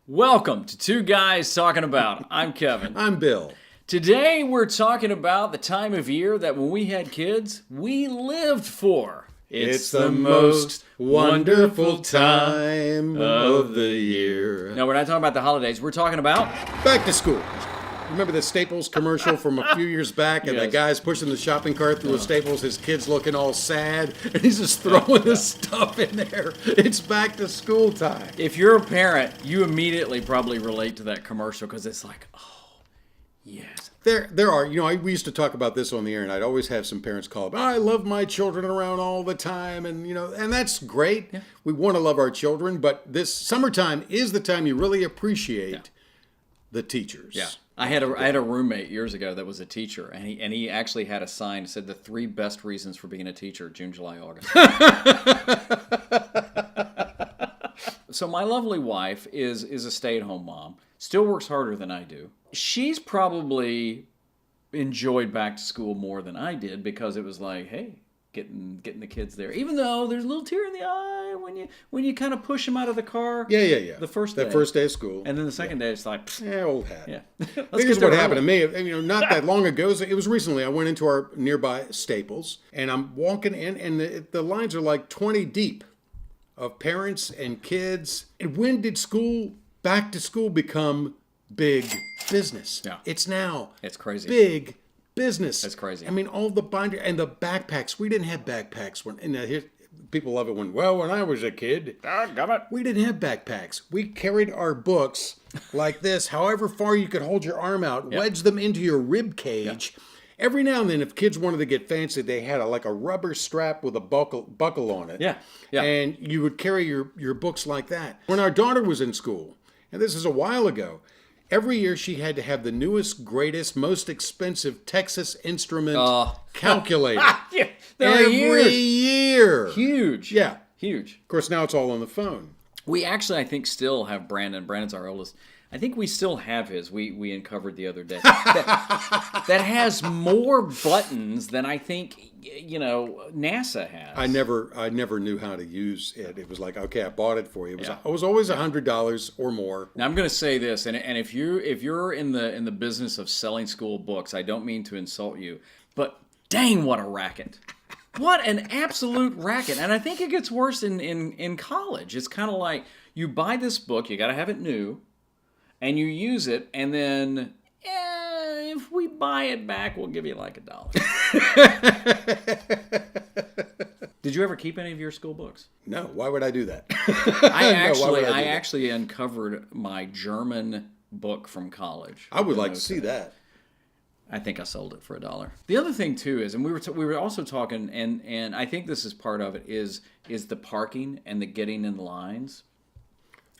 Welcome to Two Guys Talking About. I'm Kevin. I'm Bill. Today we're talking about the time of year that when we had kids, we lived for. It's the most wonderful time of the year. No, we're not talking about the holidays. We're talking about... Back to school. Remember the Staples commercial from a few years back, and Yes. the guy's pushing the shopping cart through a Staples, his kid's looking all sad, and he's just throwing the stuff in there. It's back to school time. If you're a parent, you immediately probably relate to that commercial because it's like, oh, yes. There are, we used to talk about this on the air, and I'd always have some parents call up, I love my children around all the time, and, and that's great. Yeah. We want to love our children, but this summertime is the time you really appreciate the teachers. Yeah. I had a roommate years ago that was a teacher, and he actually had a sign that said the 3 best reasons for being a teacher: June, July, August. So my lovely wife is a stay-at-home mom. Still works harder than I do. She's probably enjoyed back to school more than I did because it was like, hey, getting the kids there. Even though there's a little tear in the eye when you kind of push them out of the car. Yeah. The first day. That first day of school. And then the second day, it's like, old hat. Yeah. Here's what happened to me. Not that long ago. It was recently. I went into our nearby Staples, and I'm walking in, and the lines are like 20 deep of parents and kids. And when did back to school become big business? Yeah. It's now. It's crazy. Big business. That's crazy. I mean, all the binder and the backpacks. We didn't have backpacks here. People love it when I was a kid, we didn't have backpacks. We carried our books like this, however far you could hold your arm out, wedge them into your rib cage. Every now and then, if kids wanted to get fancy, they had a rubber strap with a buckle on it. Yeah. And you would carry your books like that. When our daughter was in school, and this is a while ago, every year she had to have the newest, greatest, most expensive Texas Instrument calculator. Every year. Huge. Yeah. Huge. Of course, now it's all on the phone. We actually, I think, still have Brandon. Brandon's our oldest. I think we still have his. We uncovered the other day. That has more buttons than I think, NASA has. I never knew how to use it. It was like, okay, I bought it for you. It was always $100 or more. Now I'm going to say this, and if you're in the business of selling school books, I don't mean to insult you, but dang, what a racket. What an absolute racket. And I think it gets worse in college. It's kind of like you buy this book, you got to have it new, and you use it, and then if we buy it back, we'll give you like $1. Did you ever keep any of your school books? No. Why would I do that? I actually uncovered my German book from college. I would like to see that. I think I sold it for $1. The other thing too is, and we were also talking, and I think this is part of it, is the parking and the getting in lines.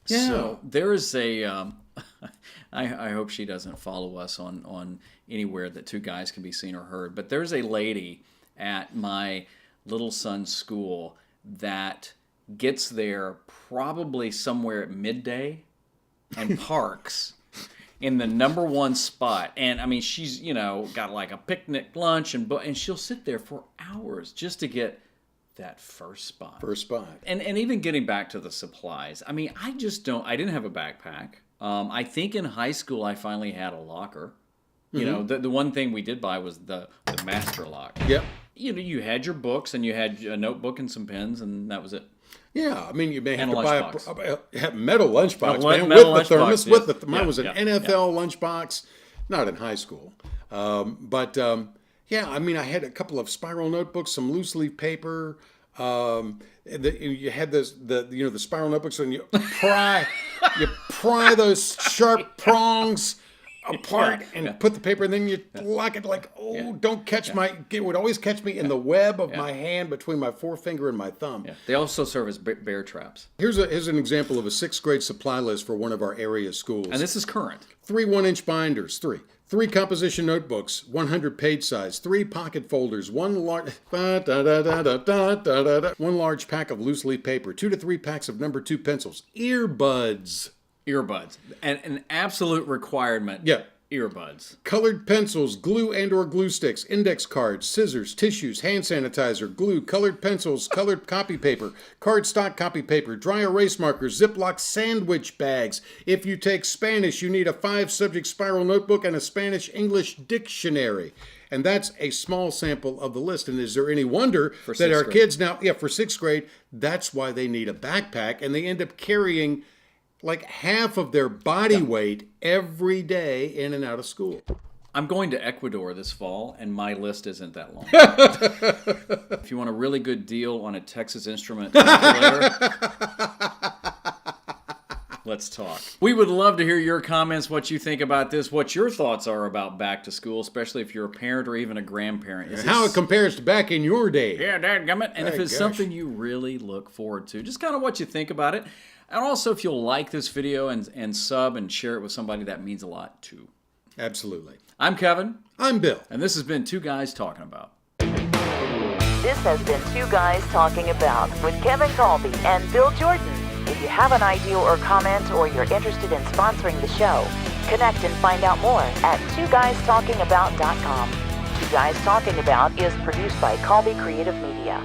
Yeah. So there is a. I hope she doesn't follow us on anywhere that Two Guys can be seen or heard. But there's a lady at my little son's school that gets there probably somewhere at midday and parks in the number 1 spot. And I mean, she's, got like a picnic lunch and she'll sit there for hours just to get that first spot. And even getting back to the supplies. I mean, I didn't have a backpack. I think in high school I finally had a locker. The one thing we did buy was the master lock. Yep. You had your books and you had a notebook and some pens, and that was it. Yeah, I mean, you may have to buy a metal lunchbox, man, with the thermos. Yes. Mine was an NFL lunchbox, not in high school. But I mean, I had a couple of spiral notebooks, some loose leaf paper. You had the spiral notebooks, and you pry those sharp prongs apart and put the paper, and then you lock it like, don't catch it would always catch me in the web of my hand between my forefinger and my thumb. Yeah. They also serve as bear traps. Here's an example of a 6th grade supply list for one of our area schools. And this is current. 3 1-inch binders, 3 composition notebooks, 100 page size, 3 pocket folders, 1 large pack of loose leaf paper, 2 to 3 packs of number 2 pencils, earbuds, and an absolute requirement. Yeah. Earbuds. Colored pencils, glue and or glue sticks, index cards, scissors, tissues, hand sanitizer, glue, colored pencils, colored copy paper, cardstock copy paper, dry erase markers, Ziploc sandwich bags. If you take Spanish, you need a 5-subject spiral notebook and a Spanish-English dictionary. And that's a small sample of the list. And is there any wonder that our kids now, for 6th grade, that's why they need a backpack, and they end up carrying like half of their body weight every day in and out of school. I'm going to Ecuador this fall, and my list isn't that long. If you want a really good deal on a Texas Instrument calculator, let's talk. We would love to hear your comments, what you think about this, what your thoughts are about back to school, especially if you're a parent or even a grandparent. And how it compares to back in your day. Yeah, dadgummit. And if it's something you really look forward to, just kind of what you think about it. And also, if you'll like this video and sub and share it with somebody, that means a lot too. Absolutely. I'm Kevin. I'm Bill. And this has been Two Guys Talking About. This has been Two Guys Talking About with Kevin Kolbe and Bill Jordan. If you have an idea or comment, or you're interested in sponsoring the show, connect and find out more at twoguystalkingabout.com. Two Guys Talking About is produced by Kolbe Creative Media.